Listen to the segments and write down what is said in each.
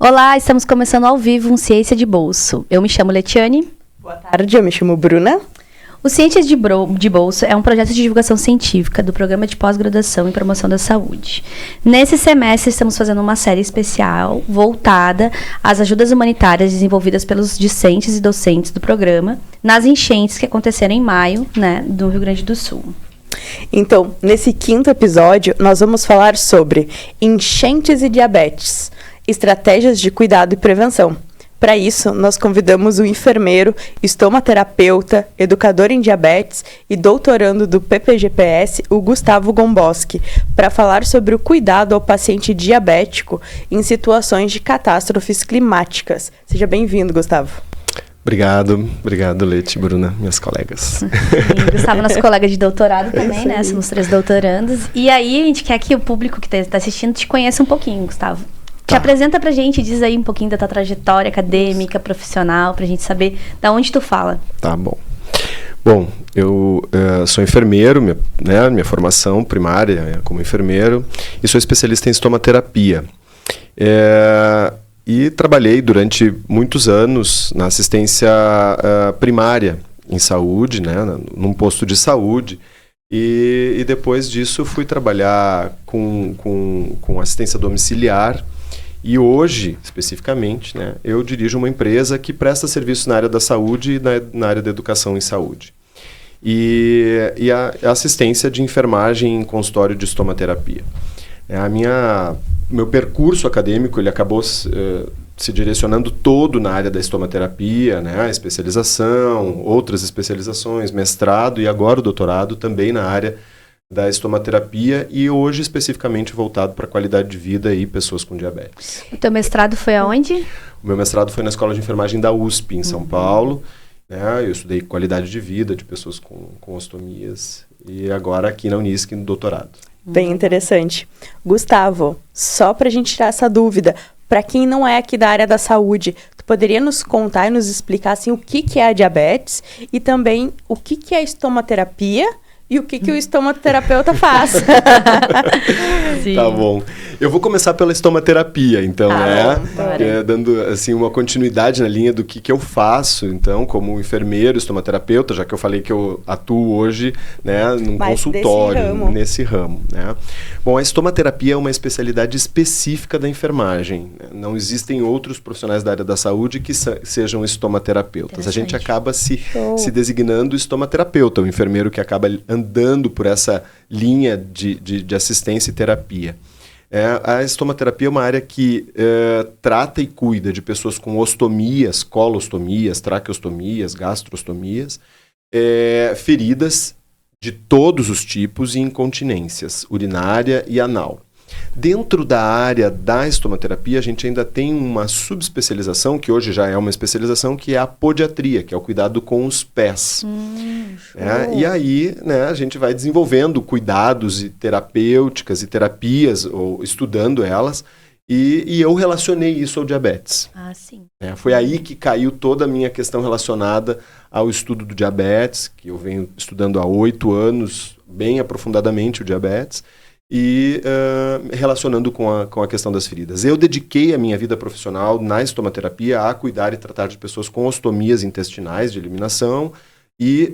Olá, estamos começando ao vivo um Ciência de Bolso. Eu me chamo Letiane. Boa tarde, eu me chamo Bruna. O Ciências de Bolso é um projeto de divulgação científica do Programa de Pós-Graduação em Promoção da Saúde. Nesse semestre, estamos fazendo uma série especial voltada às ajudas humanitárias desenvolvidas pelos discentes e docentes do programa nas enchentes que aconteceram em maio, do Rio Grande do Sul. Então, nesse 5º episódio, nós vamos falar sobre enchentes e diabetes, estratégias de cuidado e prevenção. Para isso, nós convidamos o enfermeiro, estomaterapeuta, educador em diabetes e doutorando do PPGPS, o Gustavo Gomboski, para falar sobre o cuidado ao paciente diabético em situações de catástrofes climáticas. Seja bem-vindo, Gustavo. Obrigado, Leti, Bruna, minhas colegas. Sim, Gustavo, nosso colega de doutorado também, né? Somos 3 doutorandos. E aí, a gente quer que o público que está assistindo te conheça um pouquinho, Gustavo. Te apresenta pra gente, diz aí um pouquinho da tua trajetória acadêmica, profissional, pra gente saber da onde tu fala. Tá bom. Bom, eu sou enfermeiro, minha formação primária é como enfermeiro, e sou especialista em estomaterapia. E trabalhei durante muitos anos na assistência primária em saúde, num posto de saúde. E depois disso fui trabalhar com assistência domiciliar. E hoje, especificamente, eu dirijo uma empresa que presta serviços na área da saúde e na área da educação em saúde. E a assistência de enfermagem em consultório de estomaterapia. Meu percurso acadêmico ele acabou se direcionando todo na área da estomaterapia, a especialização, outras especializações, mestrado e agora o doutorado também na área da estomaterapia e hoje especificamente voltado para a qualidade de vida e pessoas com diabetes. O teu mestrado foi aonde? O meu mestrado foi na Escola de Enfermagem da USP, em São Paulo. Eu estudei qualidade de vida de pessoas com ostomias e agora aqui na Unisc no doutorado. Bem interessante. Gustavo, só para a gente tirar essa dúvida, para quem não é aqui da área da saúde, tu poderia nos contar e nos explicar assim, o que é a diabetes e também o que é a estomaterapia? E o que o estomaterapeuta faz? Tá bom. Eu vou começar pela estomaterapia, então, dando assim uma continuidade na linha do que eu faço, então, como enfermeiro, estomaterapeuta, já que eu falei que eu atuo hoje, num consultório, nesse ramo, Bom, a estomaterapia é uma especialidade específica da enfermagem. Não existem outros profissionais da área da saúde que sejam estomaterapeutas. A gente acaba se designando estomaterapeuta, o enfermeiro que acaba andando por essa linha de assistência e terapia. A estomaterapia é uma área que trata e cuida de pessoas com ostomias, colostomias, traqueostomias, gastrostomias, feridas de todos os tipos e incontinências urinária e anal. Dentro da área da estomaterapia, a gente ainda tem uma subespecialização, que hoje já é uma especialização, que é a podiatria, que é o cuidado com os pés. E aí, a gente vai desenvolvendo cuidados e terapêuticas e terapias, ou estudando elas, e eu relacionei isso ao diabetes. Ah, sim. Foi aí que caiu toda a minha questão relacionada ao estudo do diabetes, que eu venho estudando há 8 anos, bem aprofundadamente o diabetes, e relacionando com a questão das feridas. Eu dediquei a minha vida profissional na estomaterapia a cuidar e tratar de pessoas com ostomias intestinais de eliminação e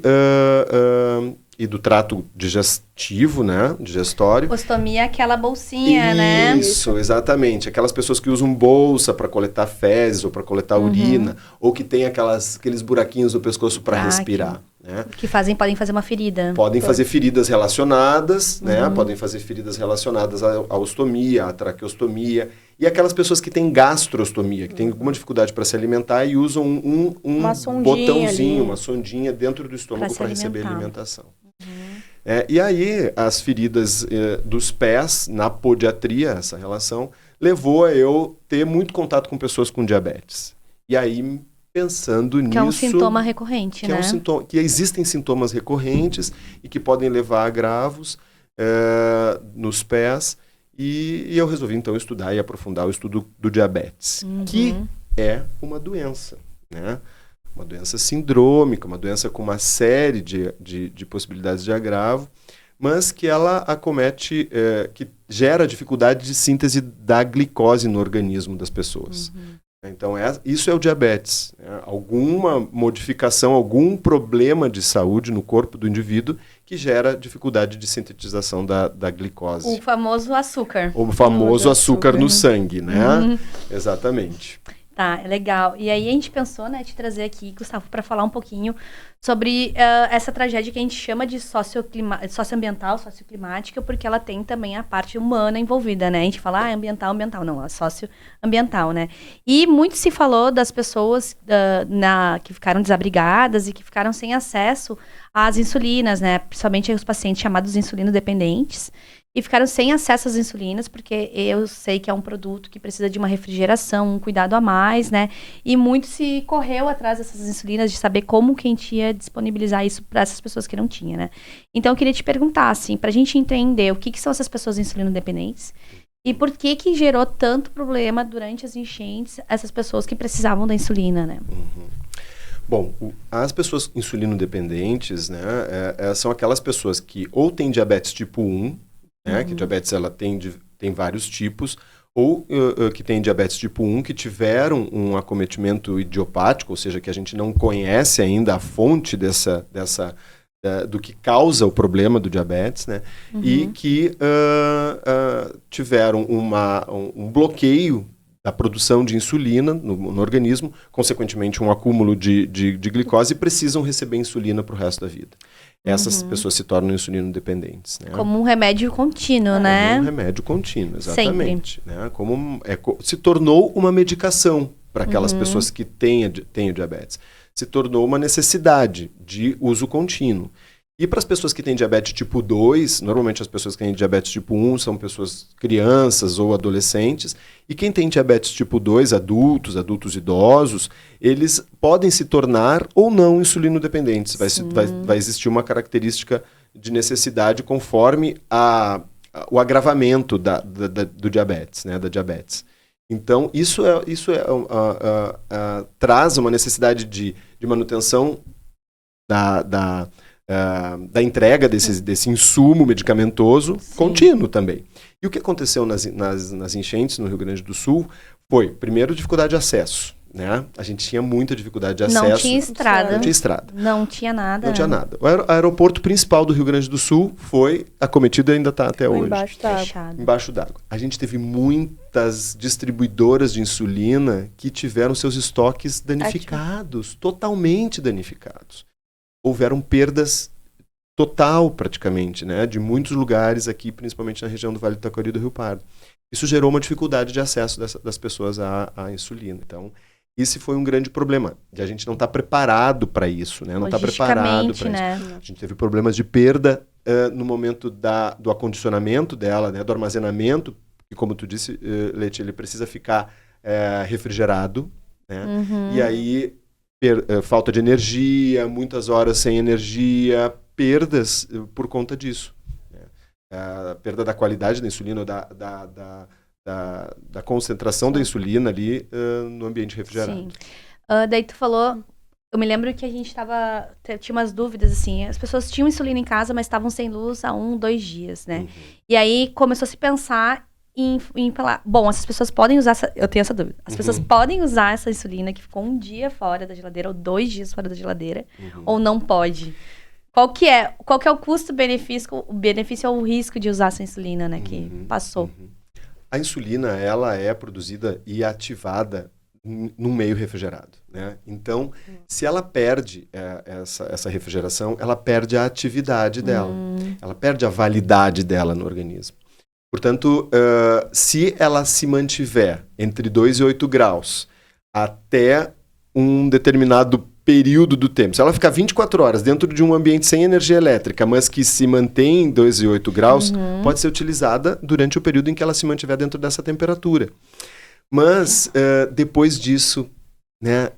do trato digestivo, digestório. Ostomia é aquela bolsinha, Isso, exatamente. Aquelas pessoas que usam bolsa para coletar fezes ou para coletar urina, ou que tem aqueles buraquinhos no pescoço para respirar. Que podem fazer uma ferida. Podem fazer feridas relacionadas, Podem fazer feridas relacionadas à ostomia, à traqueostomia. E aquelas pessoas que têm gastrostomia, que têm alguma dificuldade para se alimentar e usam um botãozinho, uma sondinha dentro do estômago para receber alimentação. E aí, as feridas dos pés, na podiatria, essa relação, levou a eu ter muito contato com pessoas com diabetes. E aí, pensando nisso... Que é um sintoma recorrente, Que existem sintomas recorrentes e que podem levar a agravos nos pés. E eu resolvi, então, estudar e aprofundar o estudo do diabetes, que é uma doença, Uma doença sindrômica, uma doença com uma série de possibilidades de agravo, mas que ela acomete, que gera dificuldade de síntese da glicose no organismo das pessoas. Então, isso é o diabetes. Alguma modificação, algum problema de saúde no corpo do indivíduo que gera dificuldade de sintetização da glicose. O famoso açúcar. O famoso açúcar no sangue, né? Exatamente. Tá, é legal. E aí a gente pensou, né, te trazer aqui, Gustavo, para falar um pouquinho sobre essa tragédia que a gente chama de socioambiental, socioclimática, porque ela tem também a parte humana envolvida, né? A gente fala, ambiental, não, é socioambiental, né? E muito se falou das pessoas que ficaram desabrigadas e que ficaram sem acesso às insulinas, né? Principalmente os pacientes chamados insulino-dependentes, e ficaram sem acesso às insulinas, porque eu sei que é um produto que precisa de uma refrigeração, um cuidado a mais, né? E muito se correu atrás dessas insulinas, de saber como que a gente ia disponibilizar isso para essas pessoas que não tinham, né? Então, eu queria te perguntar, assim, para a gente entender o que são essas pessoas insulino-dependentes e por que gerou tanto problema durante as enchentes, essas pessoas que precisavam da insulina, né? Bom, as pessoas insulino-dependentes, né, são aquelas pessoas que ou têm diabetes tipo 1, né, que diabetes ela tem vários tipos, ou que tem diabetes tipo 1 que tiveram um acometimento idiopático, ou seja, que a gente não conhece ainda a fonte do que causa o problema do diabetes, né, e que tiveram um bloqueio da produção de insulina no organismo, consequentemente um acúmulo de glicose, e precisam receber insulina para o resto da vida. Essas pessoas se tornam insulino-dependentes. Né? Como um remédio contínuo, né? Como um remédio contínuo, exatamente. Né? Se tornou uma medicação para aquelas pessoas que têm o diabetes. Se tornou uma necessidade de uso contínuo. E para as pessoas que têm diabetes tipo 2, normalmente as pessoas que têm diabetes tipo 1 são pessoas crianças ou adolescentes, e quem tem diabetes tipo 2, adultos idosos, eles podem se tornar ou não insulino-dependentes. Vai existir uma característica de necessidade conforme o agravamento do diabetes, né, da diabetes. Então, isso traz uma necessidade de manutenção da entrega desse insumo medicamentoso contínuo também. E o que aconteceu nas enchentes no Rio Grande do Sul foi, primeiro, dificuldade de acesso. Né? A gente tinha muita dificuldade de acesso. Não tinha estrada. Não tinha nada. Não tinha nada. O aeroporto principal do Rio Grande do Sul foi acometido e ainda está até hoje. Embaixo d'água. A gente teve muitas distribuidoras de insulina que tiveram seus estoques danificados, totalmente danificados. Houveram perdas total, praticamente, né, de muitos lugares aqui, principalmente na região do Vale do Taquari e do Rio Pardo. Isso gerou uma dificuldade de acesso das pessoas à insulina. Então, esse foi um grande problema, de a gente não estar preparado para isso, né? Não está preparado para né? isso. A gente teve problemas de perda no momento do acondicionamento dela, né, do armazenamento, e como tu disse, Leti, ele precisa ficar refrigerado, né? E aí falta de energia, muitas horas sem energia, perdas por conta disso. Né? A perda da qualidade da insulina, da concentração da insulina ali no ambiente refrigerado. Sim. Daí tu falou, eu me lembro que a gente tinha umas dúvidas, assim, as pessoas tinham insulina em casa, mas estavam sem luz há 1-2 dias, né? E aí começou a se pensar em falar, bom, essas pessoas podem usar, eu tenho essa dúvida, as pessoas podem usar essa insulina que ficou 1 dia fora da geladeira, ou 2 dias fora da geladeira, ou não pode? Qual que é o custo-benefício, o benefício ou o risco de usar essa insulina, né, que passou? A insulina, ela é produzida e ativada num meio refrigerado, né? Então, se ela perde essa refrigeração, ela perde a atividade dela, ela perde a validade dela no organismo. Portanto, se ela se mantiver entre 2 e 8 graus até um determinado período do tempo, se ela ficar 24 horas dentro de um ambiente sem energia elétrica, mas que se mantém em 2 e 8 graus, pode ser utilizada durante o período em que ela se mantiver dentro dessa temperatura. Mas, depois disso, né,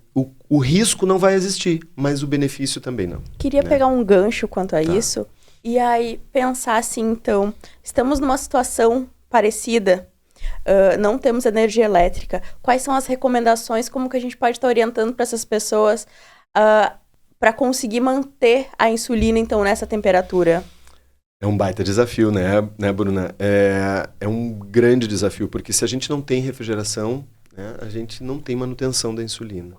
o risco não vai existir, mas o benefício também não. Queria pegar um gancho quanto a isso. E aí, pensar assim, então, estamos numa situação parecida, não temos energia elétrica. Quais são as recomendações, como que a gente pode estar orientando para essas pessoas para conseguir manter a insulina, então, nessa temperatura? É um baita desafio, né, Bruna? É um grande desafio, porque se a gente não tem refrigeração, né, a gente não tem manutenção da insulina.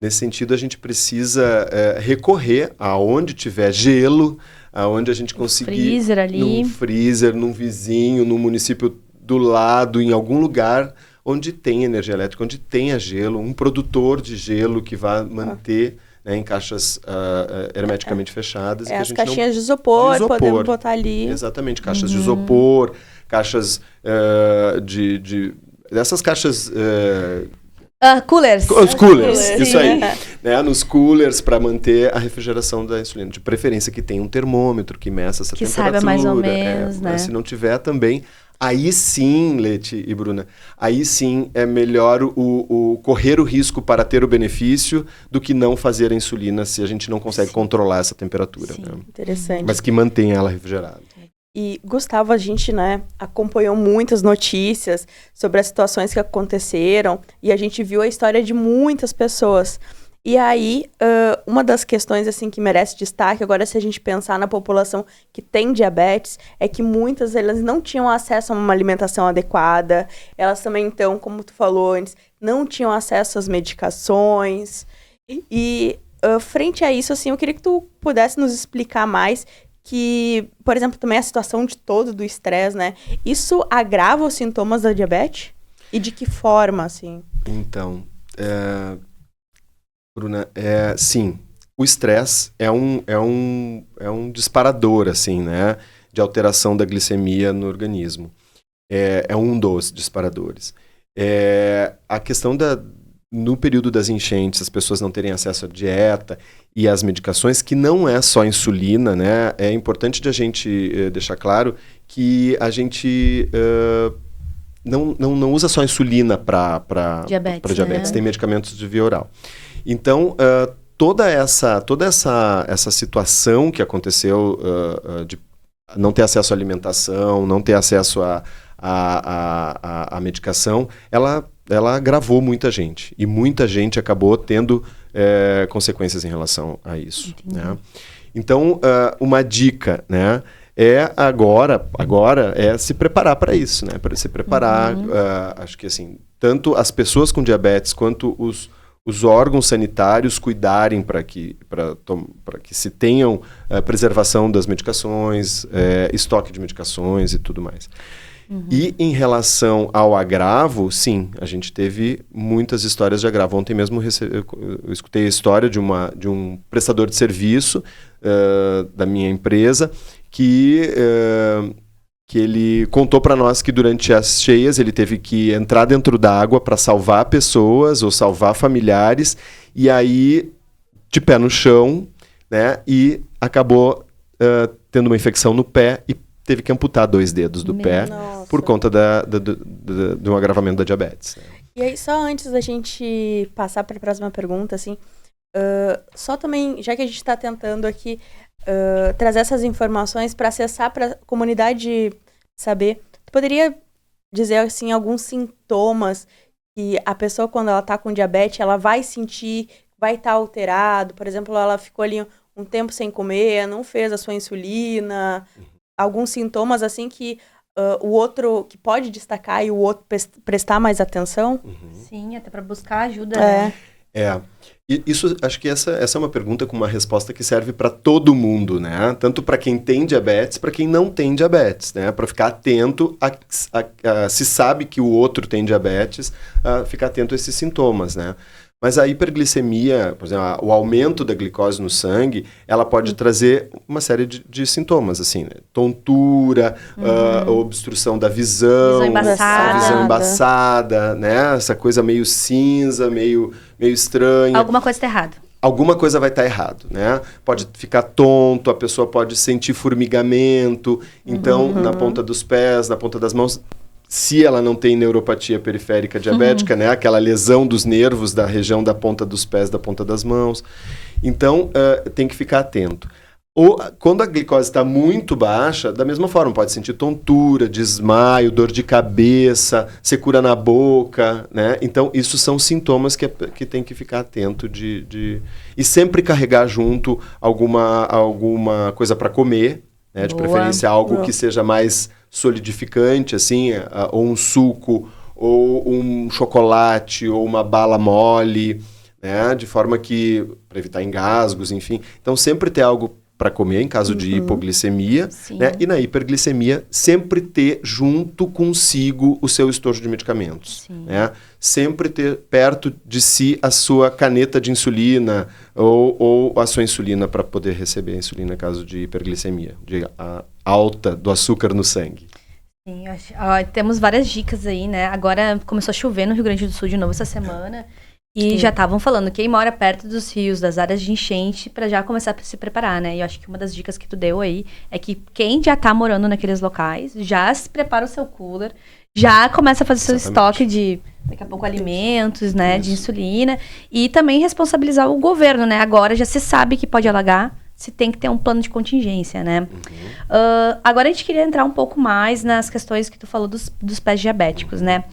Nesse sentido, a gente precisa recorrer aonde tiver gelo, aonde a gente conseguir... Freezer ali. Num freezer, num vizinho, num município do lado, em algum lugar onde tem energia elétrica, onde tenha gelo, um produtor de gelo que vá manter... Né, em caixas hermeticamente fechadas. As caixinhas de isopor, podemos botar ali. Exatamente, caixas de isopor, caixas dessas caixas... coolers. Os coolers, isso aí. Né, nos coolers para manter a refrigeração da insulina. De preferência que tenha um termômetro que meça essa temperatura. Que saiba mais ou menos, né? Se não tiver também... Aí sim, Leti e Bruna, aí sim é melhor o correr o risco para ter o benefício do que não fazer a insulina se a gente não consegue controlar essa temperatura. Sim, né? Interessante. Mas que mantenha ela refrigerada. E, Gustavo, a gente, né, acompanhou muitas notícias sobre as situações que aconteceram e a gente viu a história de muitas pessoas. E aí, uma das questões assim que merece destaque, agora se a gente pensar na população que tem diabetes, é que muitas elas não tinham acesso a uma alimentação adequada, elas também, então, como tu falou antes, não tinham acesso às medicações. E, frente a isso, assim, eu queria que tu pudesse nos explicar mais que, por exemplo, também a situação de todo do estresse, né? Isso agrava os sintomas da diabetes? E de que forma, assim? Então, Bruna, sim, o estresse é um disparador, assim, né, de alteração da glicemia no organismo. É um dos disparadores. A questão no período das enchentes, as pessoas não terem acesso à dieta e às medicações, que não é só insulina, né, é importante de a gente deixar claro que a gente... não usa só insulina para diabetes, né? Tem medicamentos de via oral. Então, toda essa situação que aconteceu de não ter acesso à alimentação, não ter acesso à medicação, ela agravou muita gente. E muita gente acabou tendo consequências em relação a isso. Né? Então, uma dica, né, agora se preparar para isso, né? Para se preparar, acho que assim, tanto as pessoas com diabetes quanto os órgãos sanitários cuidarem para que se tenham preservação das medicações, estoque de medicações e tudo mais. E em relação ao agravo, sim, a gente teve muitas histórias de agravo. Ontem mesmo eu escutei a história de um prestador de serviço da minha empresa que ele contou para nós que durante as cheias ele teve que entrar dentro da água para salvar pessoas ou salvar familiares, e aí de pé no chão, né, e acabou tendo uma infecção no pé e teve que amputar 2 dedos do pé por conta de um agravamento da diabetes. E aí, só antes da gente passar para a próxima pergunta, assim, só também, já que a gente está tentando aqui trazer essas informações para acessar, para a comunidade saber, tu poderia dizer, assim, alguns sintomas que a pessoa, quando ela está com diabetes, ela vai sentir, vai estar alterado? Por exemplo, ela ficou ali um tempo sem comer, não fez a sua insulina, alguns sintomas, assim, que o outro, que pode destacar e o outro prestar mais atenção? Sim, até para buscar ajuda, né? E isso, acho que essa é uma pergunta com uma resposta que serve para todo mundo, né? Tanto para quem tem diabetes, para quem não tem diabetes, né? Para ficar atento se sabe que o outro tem diabetes, ficar atento a esses sintomas, né? Mas a hiperglicemia, por exemplo, o aumento da glicose no sangue, ela pode trazer uma série de sintomas, assim, né? Tontura, obstrução da visão, embaçada. a visão embaçada, né? Essa coisa meio cinza, meio estranha. Alguma coisa está errada. Alguma coisa vai estar errado, né? Pode ficar tonto, a pessoa pode sentir formigamento, então na ponta dos pés, na ponta das mãos. Se ela não tem neuropatia periférica diabética, né? Aquela lesão dos nervos da região da ponta dos pés, da ponta das mãos. Então, tem que ficar atento. Quando a glicose está muito baixa, da mesma forma, pode sentir tontura, desmaio, dor de cabeça, secura na boca, né? Então, isso são sintomas que tem que ficar atento e sempre carregar junto alguma coisa para comer, né? De preferência algo que seja mais solidificante, assim, ou um suco, ou um chocolate, ou uma bala mole, né? De forma que, para evitar engasgos, enfim. Então, sempre ter algo para comer em caso de hipoglicemia, né? E na hiperglicemia, sempre ter junto consigo o seu estojo de medicamentos. Né? Sempre ter perto de si a sua caneta de insulina ou a sua insulina para poder receber a insulina em caso de hiperglicemia, de alta do açúcar no sangue. Sim, temos várias dicas aí, né? Agora começou a chover no Rio Grande do Sul de novo essa semana. E já estavam falando, quem mora perto dos rios, das áreas de enchente, para já começar a se preparar, né? E eu acho que uma das dicas que tu deu aí é que quem já tá morando naqueles locais, já se prepara o seu cooler, já começa a fazer seu estoque de, daqui a pouco, alimentos, né? De insulina. E também responsabilizar o governo, né? Agora já se sabe que pode alagar, se tem que ter um plano de contingência, né? Agora a gente queria entrar um pouco mais nas questões que tu falou dos pés diabéticos, né?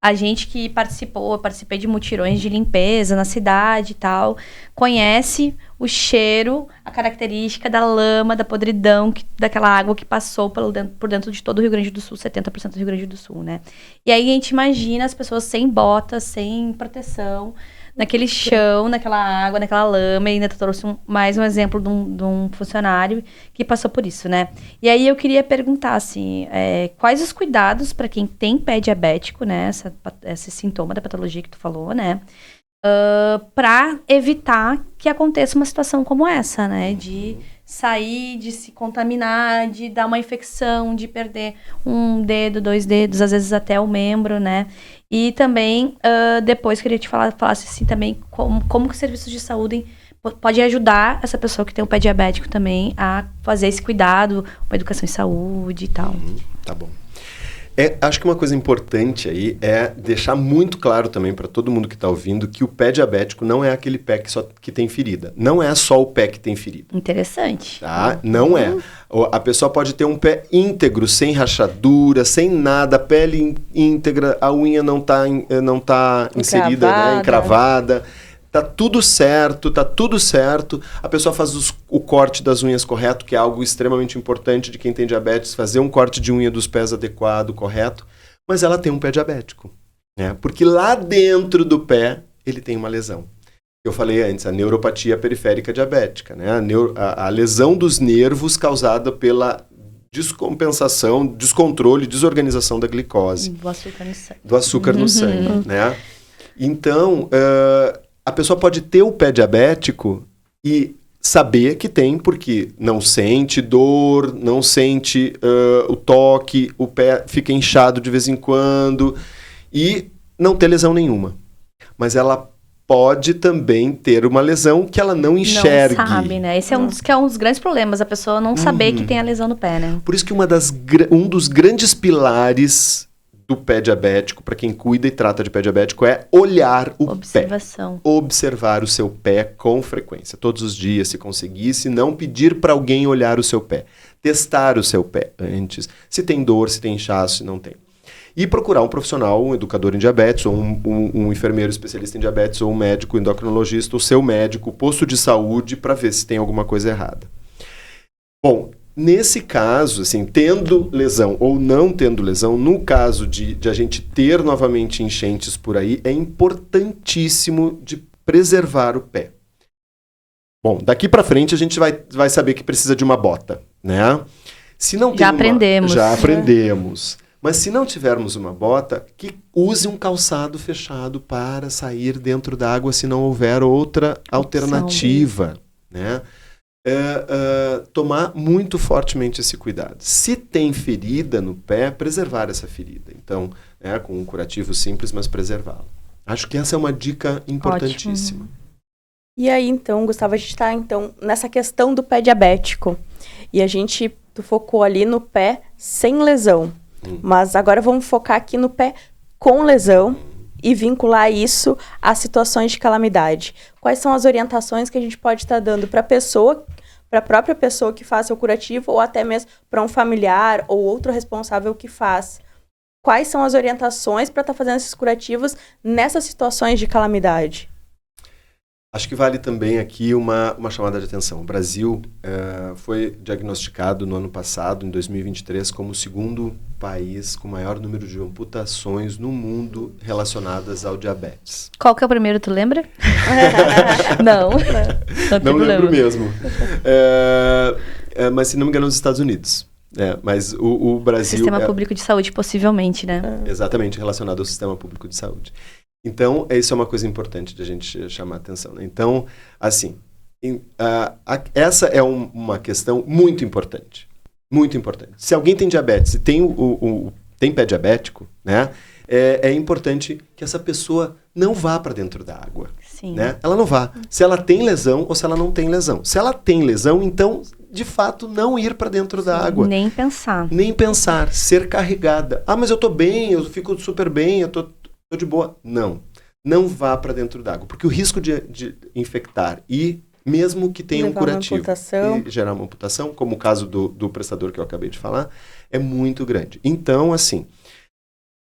A gente que participei de mutirões de limpeza na cidade e tal, conhece o cheiro, a característica da lama, da podridão, daquela água que passou por dentro de todo o Rio Grande do Sul, 70% do Rio Grande do Sul, né? E aí a gente imagina as pessoas sem botas, sem proteção, naquele chão, naquela água, naquela lama, e ainda trouxe mais um exemplo de um funcionário que passou por isso, né? E aí eu queria perguntar, assim, quais os cuidados para quem tem pé diabético, né? Esse sintoma da patologia que tu falou, né? Para evitar que aconteça uma situação como essa, né? De sair, de se contaminar, de dar uma infecção, de perder um dedo, 2 dedos, às vezes até o membro, né? E também, depois queria te falasse assim também, como que os serviços de saúde pode ajudar essa pessoa que tem o pé diabético também a fazer esse cuidado, uma educação em saúde e tal. Tá bom. Acho que uma coisa importante aí é deixar muito claro também para todo mundo que está ouvindo que o pé diabético não é aquele pé que tem ferida. Não é só o pé que tem ferida. Interessante. Tá? Não é. A pessoa pode ter um pé íntegro, sem rachadura, sem nada, pele íntegra, a unha não tá inserida, né? Encravada. Tá tudo certo. A pessoa faz o corte das unhas correto, que é algo extremamente importante de quem tem diabetes, fazer um corte de unha dos pés adequado, correto, mas ela tem um pé diabético, né? Porque lá dentro do pé, ele tem uma lesão. Eu falei antes, a neuropatia periférica diabética, né? A lesão dos nervos causada pela descompensação, descontrole, desorganização da glicose. Do açúcar no sangue, né? Então, a pessoa pode ter o pé diabético e saber que tem, porque não sente dor, não sente o toque, o pé fica inchado de vez em quando e não ter lesão nenhuma. Mas ela pode também ter uma lesão que ela não enxergue. Não sabe, né? Esse é um dos grandes problemas, a pessoa não saber que tem a lesão no pé, né? Por isso que um dos grandes pilares do pé diabético, para quem cuida e trata de pé diabético, é olhar o pé. Observar o seu pé com frequência. Todos os dias, se conseguisse, não pedir para alguém olhar o seu pé. Testar o seu pé antes. Se tem dor, se tem inchaço, se não tem. E procurar um profissional, um educador em diabetes, ou um enfermeiro especialista em diabetes, ou um médico endocrinologista, o seu médico, o posto de saúde, para ver se tem alguma coisa errada. Bom, nesse caso, assim, tendo lesão ou não tendo lesão, no caso de a gente ter novamente enchentes por aí, é importantíssimo de preservar o pé. Bom, daqui para frente a gente vai saber que precisa de uma bota, né? Se não Já aprendemos. Mas se não tivermos uma bota, que use um calçado fechado para sair dentro da água se não houver outra alternativa, né? Tomar muito fortemente esse cuidado. Se tem ferida no pé, preservar essa ferida. Então, com um curativo simples, mas preservá-la. Acho que essa é uma dica importantíssima. Ótimo. E aí, então, Gustavo, a gente está nessa questão do pé diabético. E tu focou ali no pé sem lesão. Mas agora vamos focar aqui no pé com lesão e vincular isso a situações de calamidade. Quais são as orientações que a gente pode estar dando para a própria pessoa que faça o curativo ou até mesmo para um familiar ou outro responsável que faz? Quais são as orientações para estar fazendo esses curativos nessas situações de calamidade? Acho que vale também aqui uma chamada de atenção. O Brasil foi diagnosticado no ano passado, em 2023, como o segundo país com maior número de amputações no mundo relacionadas ao diabetes. Qual que é o primeiro, tu lembra? Não. Não lembro mesmo. Mas, se não me engano, nos Estados Unidos. Mas o Brasil... Sistema público de saúde, possivelmente, né? Exatamente, relacionado ao sistema público de saúde. Então, isso é uma coisa importante de a gente chamar a atenção, né? Então, assim, essa é uma questão muito importante. Muito importante. Se alguém tem diabetes e tem pé diabético, né? É importante que essa pessoa não vá para dentro da água. Sim. Né? Ela não vá. Se ela tem lesão ou se ela não tem lesão. Se ela tem lesão, então, de fato, não ir para dentro da água. Nem pensar. Nem pensar. Ser carregada. Mas eu tô bem, eu fico super bem, eu tô de boa. Não vá para dentro d'água, porque o risco de infectar e mesmo que tenha um curativo e gerar uma amputação, como o caso do prestador que eu acabei de falar, é muito grande. Então, assim,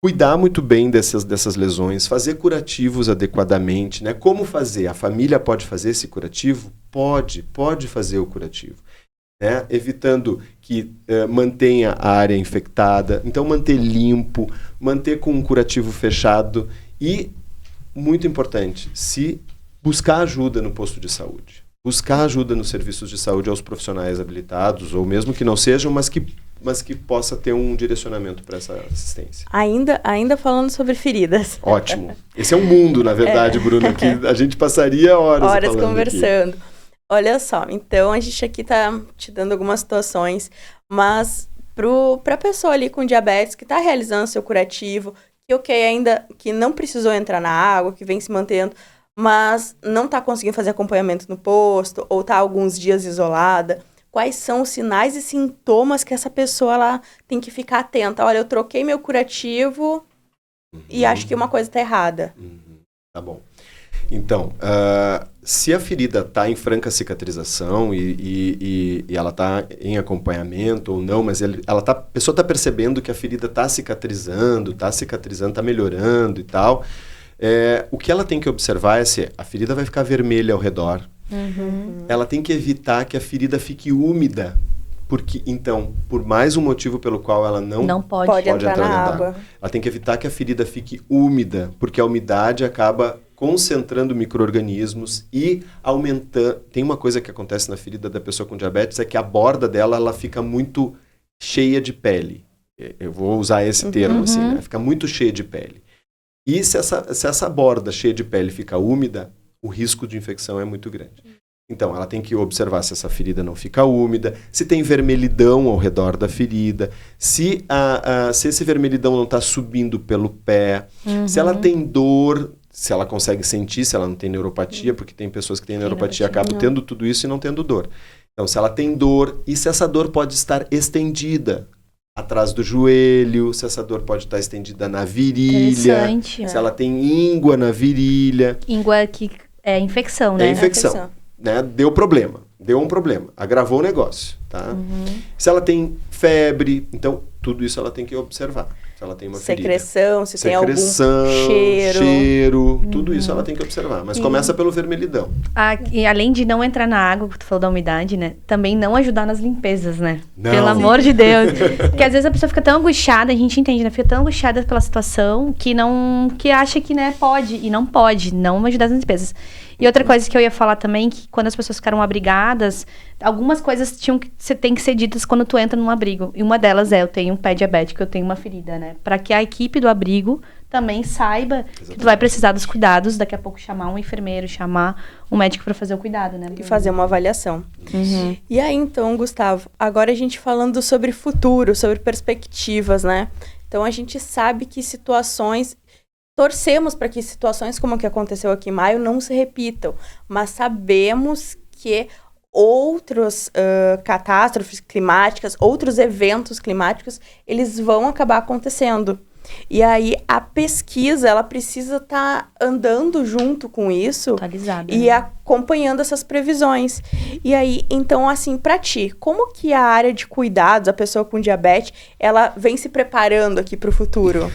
cuidar muito bem dessas lesões, fazer curativos adequadamente, né? Como fazer? A família pode fazer esse curativo? Pode fazer o curativo. Né? Evitando que mantenha a área infectada, então manter limpo, manter com um curativo fechado e, muito importante, se buscar ajuda no posto de saúde, buscar ajuda nos serviços de saúde aos profissionais habilitados, ou mesmo que não sejam, mas que possa ter um direcionamento para essa assistência. Ainda falando sobre feridas. Ótimo. Esse é um mundo, na verdade, Bruna, que a gente passaria horas conversando. Aqui. Olha só, então a gente aqui tá te dando algumas situações, mas pra pessoa ali com diabetes que tá realizando seu curativo, que ainda que não precisou entrar na água, que vem se mantendo, mas não tá conseguindo fazer acompanhamento no posto, ou tá alguns dias isolada, quais são os sinais e sintomas que essa pessoa ela tem que ficar atenta? Olha, eu troquei meu curativo e acho que uma coisa tá errada. Tá bom. Então, se a ferida está em franca cicatrização e ela está em acompanhamento ou não, mas a pessoa está percebendo que a ferida está cicatrizando, está melhorando e tal, o que ela tem que observar é se a ferida vai ficar vermelha ao redor. Ela tem que evitar que a ferida fique úmida, porque, então, por mais um motivo pelo qual ela não pode entrar na água. Ela tem que evitar que a ferida fique úmida, porque a umidade acaba concentrando micro-organismos e aumentando... Tem uma coisa que acontece na ferida da pessoa com diabetes, é que a borda dela ela fica muito cheia de pele. Eu vou usar esse termo, assim, né? Fica muito cheia de pele. E se essa borda cheia de pele fica úmida, o risco de infecção é muito grande. Então, ela tem que observar se essa ferida não fica úmida, se tem vermelhidão ao redor da ferida, se esse vermelhidão não está subindo pelo pé, se ela tem dor, se ela consegue sentir, se ela não tem neuropatia, porque tem pessoas que têm neuropatia e acabam tendo tudo isso e não tendo dor. Então, se ela tem dor, e se essa dor pode estar estendida atrás do joelho, se essa dor pode estar estendida na virilha, se ela tem íngua na virilha. Íngua que é infecção, né? É infecção. Né? Deu um problema, agravou o negócio, tá? Se ela tem febre, então tudo isso ela tem que observar. Se ela tem uma secreção, ferida. Se tem algum cheiro, tudo isso ela tem que observar, mas começa pelo vermelhidão. E além de não entrar na água, que tu falou da umidade, né? Também não ajudar nas limpezas, né? Não. Pelo amor de Deus. Porque às vezes a pessoa fica tão angustiada, a gente entende, né? Fica tão angustiada pela situação que acha que, né, pode e não pode, não ajudar nas limpezas. E outra coisa que eu ia falar também, que quando as pessoas ficaram abrigadas, algumas coisas tem que ser ditas quando tu entra num abrigo. E uma delas eu tenho um pé diabético, eu tenho uma ferida, né? Para que a equipe do abrigo também saiba que tu vai precisar dos cuidados, daqui a pouco chamar um enfermeiro, chamar um médico para fazer o cuidado, né? E fazer uma avaliação. E aí, então, Gustavo, agora a gente falando sobre futuro, sobre perspectivas, né? Então, a gente sabe que torcemos para que situações como a que aconteceu aqui em maio não se repitam, mas sabemos que outras catástrofes climáticas, outros eventos climáticos, eles vão acabar acontecendo. E aí a pesquisa, ela precisa estar andando junto com isso e acompanhando essas previsões. E aí, então, assim, para ti, como que a área de cuidados, a pessoa com diabetes, ela vem se preparando aqui para o futuro?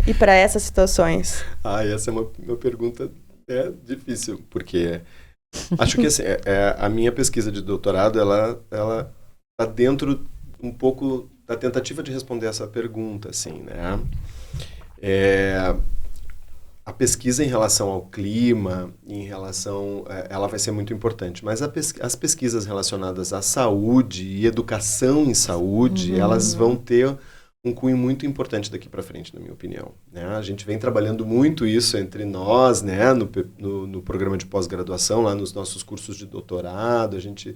E para essas situações? Essa é uma pergunta É difícil, porque acho que assim, a minha pesquisa de doutorado, ela tá dentro um pouco da tentativa de responder essa pergunta, assim, né? A pesquisa em relação ao clima, ela vai ser muito importante, mas as pesquisas relacionadas à saúde e educação em saúde, elas vão ter um cunho muito importante daqui para frente, na minha opinião, né? A gente vem trabalhando muito isso entre nós, né? No programa de pós-graduação, lá nos nossos cursos de doutorado, a gente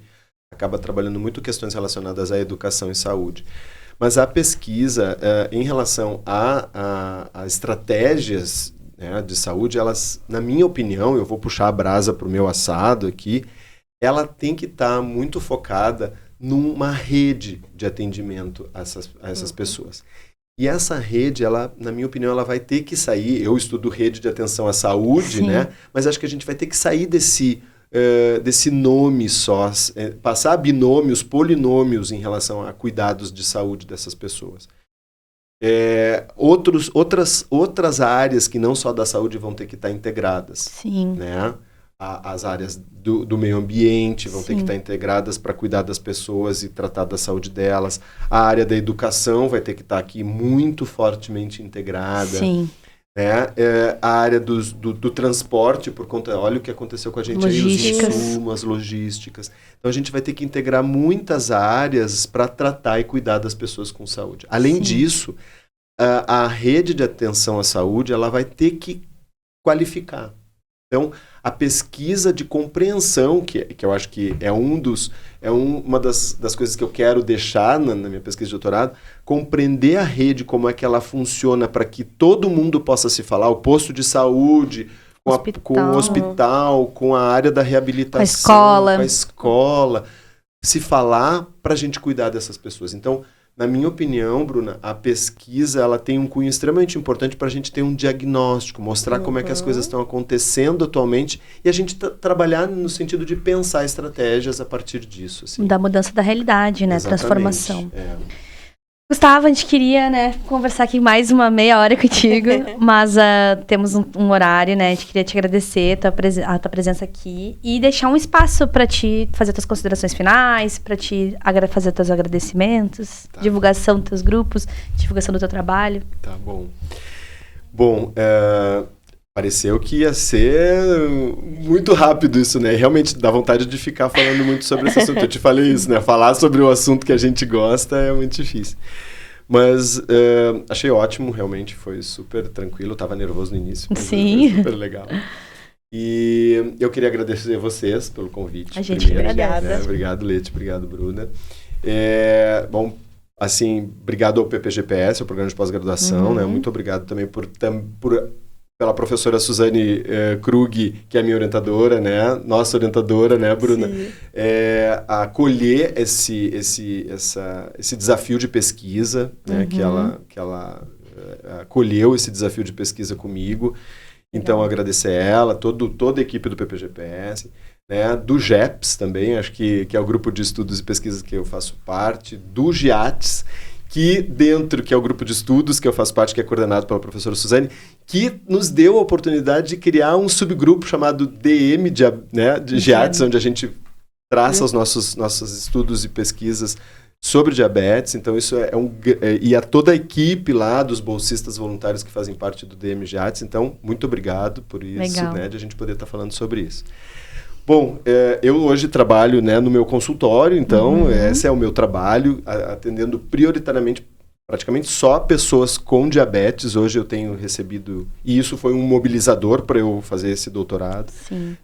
acaba trabalhando muito questões relacionadas à educação e saúde. Mas a pesquisa em relação a estratégias, né, de saúde, elas, na minha opinião, eu vou puxar a brasa para o meu assado aqui, ela tem que estar muito focada numa rede de atendimento a essas pessoas. E essa rede, ela, na minha opinião, ela vai ter que sair, eu estudo rede de atenção à saúde, né? Mas acho que a gente vai ter que sair desse nome só, passar a binômios, polinômios em relação a cuidados de saúde dessas pessoas. Outras áreas que não só da saúde vão ter que estar integradas. Sim. Né? As áreas do meio ambiente vão ter que estar integradas para cuidar das pessoas e tratar da saúde delas. A área da educação vai ter que estar aqui muito fortemente integrada. Sim. Né? A área do transporte, por conta, olha o que aconteceu com a gente aí, os insumos, logísticas. Então a gente vai ter que integrar muitas áreas para tratar e cuidar das pessoas com saúde. Além disso, a rede de atenção à saúde, ela vai ter que qualificar. Então, a pesquisa de compreensão, que eu acho que é uma das coisas que eu quero deixar na minha pesquisa de doutorado, compreender a rede, como é que ela funciona para que todo mundo possa se falar, o posto de saúde, com o hospital, com a área da reabilitação, com a escola, se falar para a gente cuidar dessas pessoas. Então, na minha opinião, Bruna, a pesquisa ela tem um cunho extremamente importante para a gente ter um diagnóstico, mostrar como é que as coisas estão acontecendo atualmente e a gente trabalhar no sentido de pensar estratégias a partir disso. Assim. Da mudança da realidade, né? Exatamente. Transformação. Gustavo, a gente queria, né, conversar aqui mais uma meia hora contigo, mas temos um horário, né? A gente queria te agradecer a tua presença aqui e deixar um espaço para ti fazer tuas considerações finais, para ti fazer teus agradecimentos, divulgação dos teus grupos, divulgação do teu trabalho. Tá bom. Bom, pareceu que ia ser muito rápido isso, né? Realmente dá vontade de ficar falando muito sobre esse assunto. Eu te falei isso, né? Falar sobre o assunto que a gente gosta é muito difícil. Mas achei ótimo, realmente. Foi super tranquilo. Eu tava nervoso no início. Mas foi super legal. E eu queria agradecer a vocês pelo convite. A gente agradece. Né? Obrigado, Leti. Obrigado, Bruna. Bom, assim, obrigado ao PPGPS, o Programa de Pós-Graduação, né? Muito obrigado também pela professora Suzane Krug, que é a minha orientadora, né? Nossa orientadora, né, Bruna? A acolher esse desafio de pesquisa, né? Que ela acolheu esse desafio de pesquisa comigo. Então, agradecer a ela, toda a equipe do PPGPS, né? Do GEPS também, acho que é o grupo de estudos e pesquisas que eu faço parte, do GIATS, que é o grupo de estudos que eu faço parte, que é coordenado pela professora Suzane, que nos deu a oportunidade de criar um subgrupo chamado DM de GIATS, onde a gente traça os nossos estudos e pesquisas sobre diabetes. Então, isso e a toda a equipe lá dos bolsistas voluntários que fazem parte do DM GIATS. Então, muito obrigado por isso, né, de a gente poder estar falando sobre isso. Bom, eu hoje trabalho, né, no meu consultório, então esse é o meu trabalho, atendendo prioritariamente, praticamente só pessoas com diabetes. Hoje eu tenho recebido, e isso foi um mobilizador para eu fazer esse doutorado,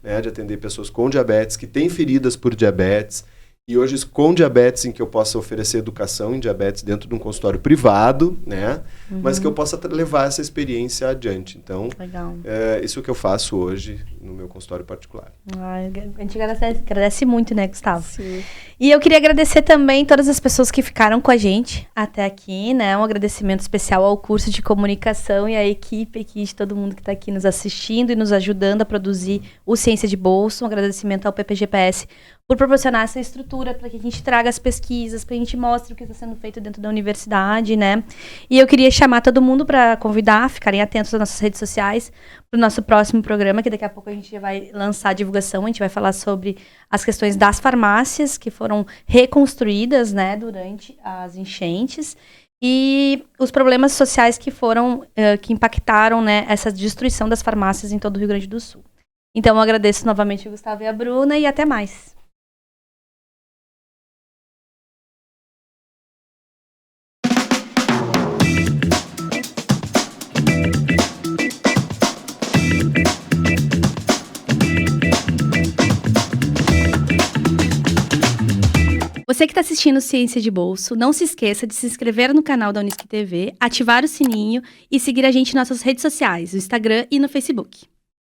né, de atender pessoas com diabetes, que têm feridas por diabetes, e hoje com diabetes em que eu possa oferecer educação em diabetes dentro de um consultório privado, né? Mas que eu possa levar essa experiência adiante. Então, isso é o que eu faço hoje no meu consultório particular. A gente agradece muito, né, Gustavo? Sim. E eu queria agradecer também todas as pessoas que ficaram com a gente até aqui, né? Um agradecimento especial ao curso de comunicação e à equipe aqui, de todo mundo que está aqui nos assistindo e nos ajudando a produzir o Ciência de Bolso. Um agradecimento ao PPGPS por proporcionar essa estrutura para que a gente traga as pesquisas, para a gente mostre o que está sendo feito dentro da universidade, né? E eu queria chamar todo mundo para convidar, ficarem atentos às nossas redes sociais, para o nosso próximo programa, que daqui a pouco pouco a gente já vai lançar a divulgação, a gente vai falar sobre as questões das farmácias que foram reconstruídas, né, durante as enchentes e os problemas sociais que foram, que impactaram, né, essa destruição das farmácias em todo o Rio Grande do Sul. Então, eu agradeço novamente o Gustavo e a Bruna e até mais. Você que está assistindo Ciência de Bolso, não se esqueça de se inscrever no canal da Unisque TV, ativar o sininho e seguir a gente em nossas redes sociais, no Instagram e no Facebook.